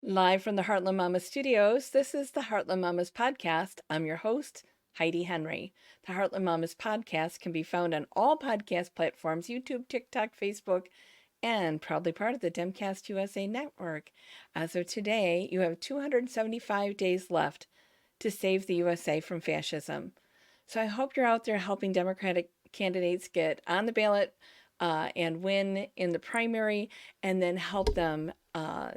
Live from the Heartland Mama Studios, this is the Heartland Mamas Podcast. I'm your host, Heidi Henry. The Heartland Mamas Podcast can be found on all podcast platforms, YouTube, TikTok, Facebook, and proudly part of the Demcast USA network. As of today, you have 275 days left to save the USA from fascism. So I hope you're out there helping Democratic candidates get on the ballot and win in the primary, and then help them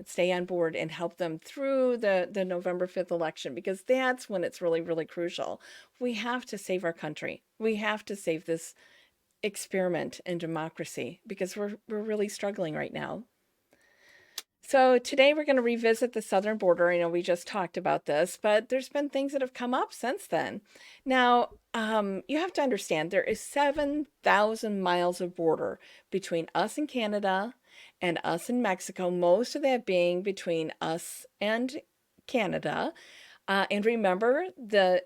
stay on board and help them through the November 5th election, because that's when it's really, really crucial. We have to save our country. We have to save this experiment in democracy because we're really struggling right now. So today we're going to revisit the southern border. I know we just talked about this, but there's been things that have come up since then. Now, you have to understand there is 7,000 miles of border between us and Canada and us and Mexico, most of that being between us and Canada. And remember, the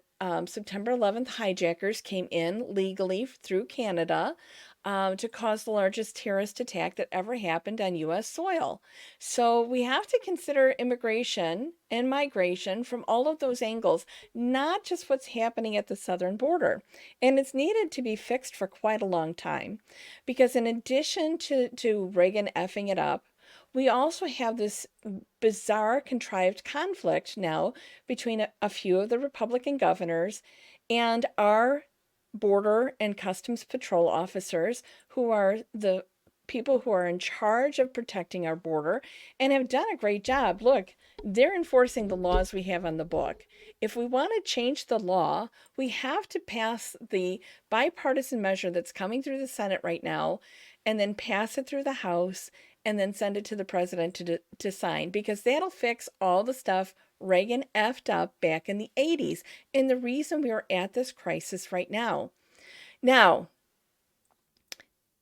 September 11th hijackers came in legally through Canada to cause the largest terrorist attack that ever happened on U.S. soil. So we have to consider immigration and migration from all of those angles, not just what's happening at the southern border. And it's needed to be fixed for quite a long time, because in addition to Reagan effing it up, we also have this bizarre contrived conflict now between a few of the Republican governors and our border and customs patrol officers, who are the people who are in charge of protecting our border and have done a great job. Look, they're enforcing the laws we have on the book. If we want to change the law, we have to pass the bipartisan measure that's coming through the Senate right now, and then pass it through the House, and then send it to the president to sign, because that'll fix all the stuff Reagan effed up back in the 80s. And the reason we are at this crisis right now. Now,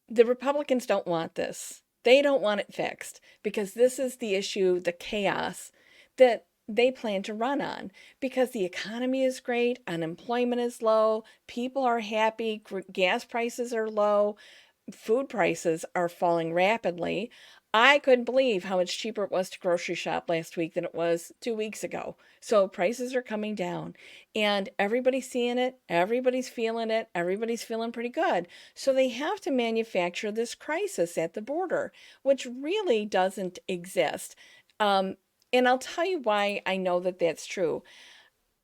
the Republicans don't want this. They don't want it fixed, because this is the issue, the chaos that they plan to run on, because the economy is great, unemployment is low, people are happy, gas prices are low, food prices are falling rapidly. I couldn't believe how much cheaper it was to grocery shop last week than it was 2 weeks ago. So prices are coming down, and everybody's seeing it, everybody's feeling pretty good. So they have to manufacture this crisis at the border, which really doesn't exist. And I'll tell you why I know that that's true.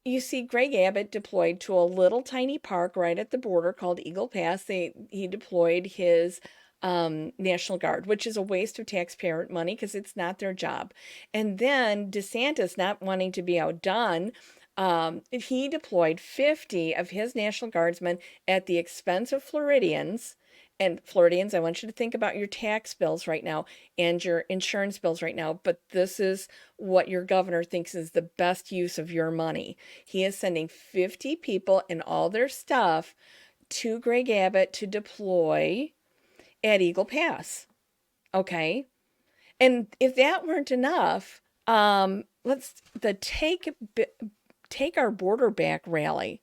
You see, Greg Abbott deployed to a little tiny park right at the border called Eagle Pass. He deployed his National Guard, which is a waste of taxpayer money because it's not their job. And then DeSantis, not wanting to be outdone, he deployed 50 of his National Guardsmen at the expense of Floridians. And Floridians, I want you to think about your tax bills right now and your insurance bills right now. But this is what your governor thinks is the best use of your money. He is sending 50 people and all their stuff to Greg Abbott to deploy at Eagle Pass. Okay. And if that weren't enough, the Take Our Border Back rally,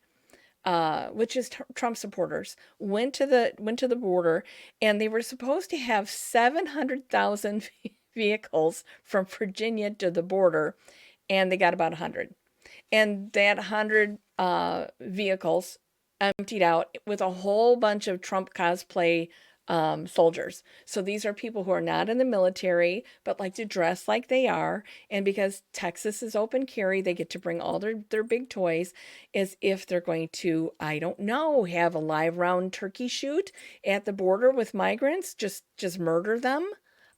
which is Trump supporters, went to the border, and they were supposed to have 700,000 vehicles from Virginia to the border, and they got about 100. And that 100 vehicles emptied out with a whole bunch of Trump cosplay soldiers. So these are people who are not in the military, but like to dress like they are. And because Texas is open carry, they get to bring all their big toys, as if they're going to, I don't know, have a live round turkey shoot at the border with migrants, just murder them.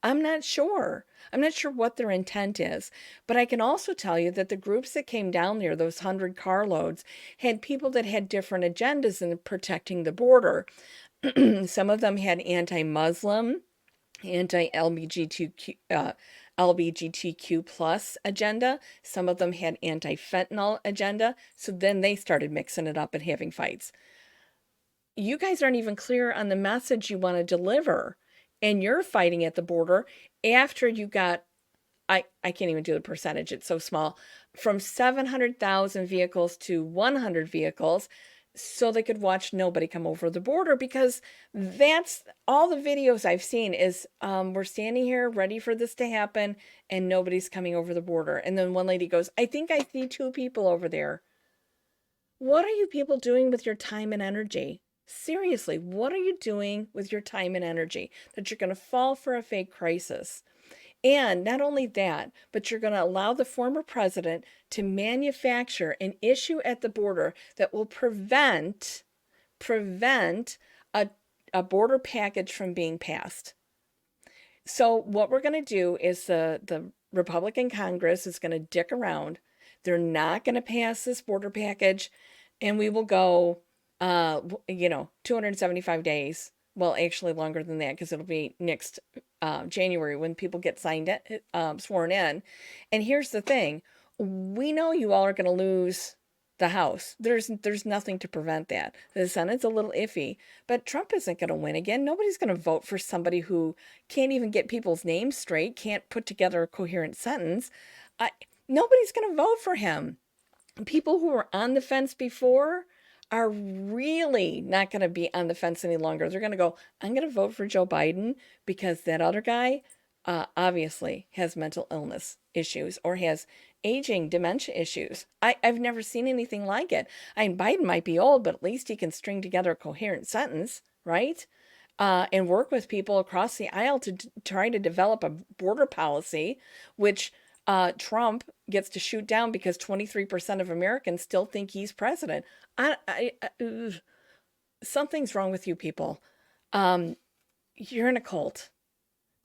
I'm not sure. I'm not sure what their intent is. But I can also tell you that the groups that came down there, those 100 carloads, had people that had different agendas in protecting the border. Some of them had anti-Muslim, anti-LGBTQ, LGBTQ plus agenda. Some of them had anti-fentanyl agenda. So then they started mixing it up and having fights. You guys aren't even clear on the message you want to deliver, and you're fighting at the border after you got, I can't even do the percentage, it's so small, from 700,000 vehicles to 100 vehicles. so they could watch nobody come over the border, because that's all the videos I've seen is we're standing here ready for this to happen and nobody's coming over the border. And then one lady goes, I think I see 2 people over there. What are you people doing with your time and energy? Seriously, what are you doing with your time and energy that you're going to fall for a fake crisis? And not only that, but you're going to allow the former president to manufacture an issue at the border that will prevent a border package from being passed. So what we're going to do is the Republican Congress is going to dick around. They're not going to pass this border package, and we will go, 275 days. Well, actually longer than that, because it'll be next January when people get sworn in. And here's the thing: we know you all are going to lose the House. There's nothing to prevent that. The Senate's a little iffy, but Trump isn't going to win again. Nobody's going to vote for somebody who can't even get people's names straight, can't put together a coherent sentence. Nobody's going to vote for him. People who were on the fence before are really not going to be on the fence any longer. They're going to go, I'm going to vote for Joe Biden because that other guy obviously has mental illness issues or has aging dementia issues. I've never seen anything like it. I mean, Biden might be old, but at least he can string together a coherent sentence, right? And work with people across the aisle to try to develop a border policy, which Trump gets to shoot down because 23% of Americans still think he's president. Something's wrong with you people. You're in a cult.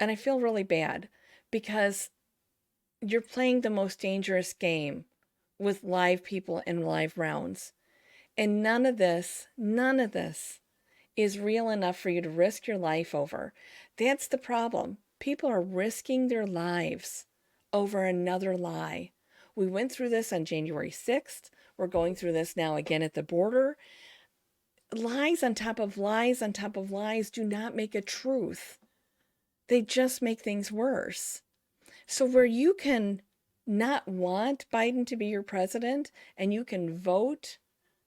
And I feel really bad because you're playing the most dangerous game with live people and live rounds. And none of this is real enough for you to risk your life over. That's the problem. People are risking their lives over another lie. We went through this on January 6th. We're going through this now again at the border. Lies on top of lies on top of lies do not make a truth. They just make things worse. So where you can not want Biden to be your president and you can vote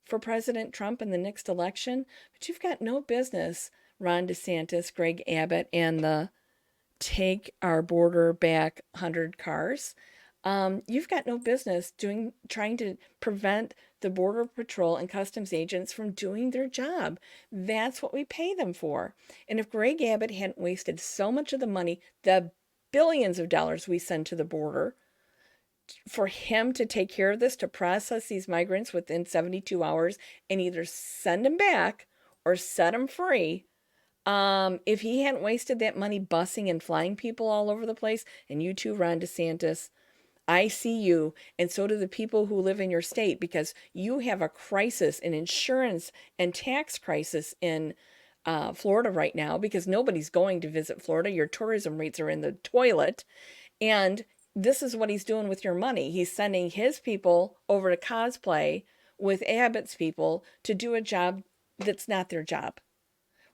for President Trump in the next election, but you've got no business, Ron DeSantis, Greg Abbott, and the take our border back 100 cars. You've got no business trying to prevent the Border Patrol and customs agents from doing their job. That's what we pay them for. And if Greg Abbott hadn't wasted so much of the money, the billions of dollars we send to the border, for him to take care of this, to process these migrants within 72 hours and either send them back or set them free, if he hadn't wasted that money busing and flying people all over the place, and you too, Ron DeSantis, I see you, and so do the people who live in your state, because you have a crisis, an insurance and tax crisis in Florida right now, because nobody's going to visit Florida. Your tourism rates are in the toilet, and this is what he's doing with your money. He's sending his people over to cosplay with Abbott's people to do a job that's not their job.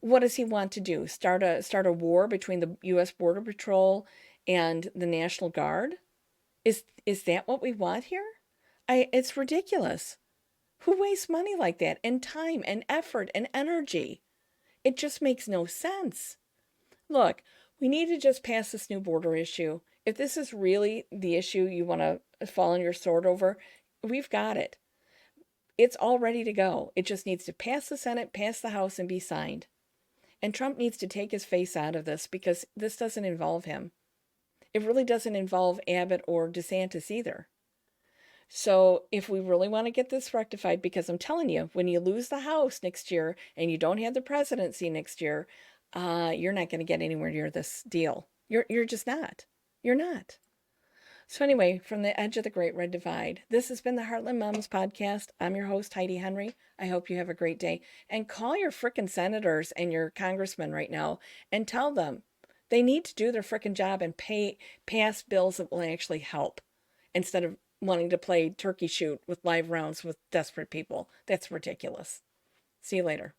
What does he want to do? Start a war between the U.S. Border Patrol and the National Guard? Is that what we want here? It's ridiculous. Who wastes money like that, and time and effort and energy? It just makes no sense. Look, we need to just pass this new border issue. If this is really the issue you want to fall on your sword over, we've got it. It's all ready to go. It just needs to pass the Senate, pass the House, and be signed. And Trump needs to take his face out of this, because this doesn't involve him. It really doesn't involve Abbott or DeSantis either. So if we really want to get this rectified, because I'm telling you, when you lose the House next year and you don't have the presidency next year, you're not going to get anywhere near this deal. You're just not. You're not. So anyway, from the edge of the Great Red Divide, this has been the Heartland Mamas podcast. I'm your host, Heidi Henry. I hope you have a great day. And call your frickin' senators and your congressmen right now and tell them they need to do their frickin' job and pass bills that will actually help, instead of wanting to play turkey shoot with live rounds with desperate people. That's ridiculous. See you later.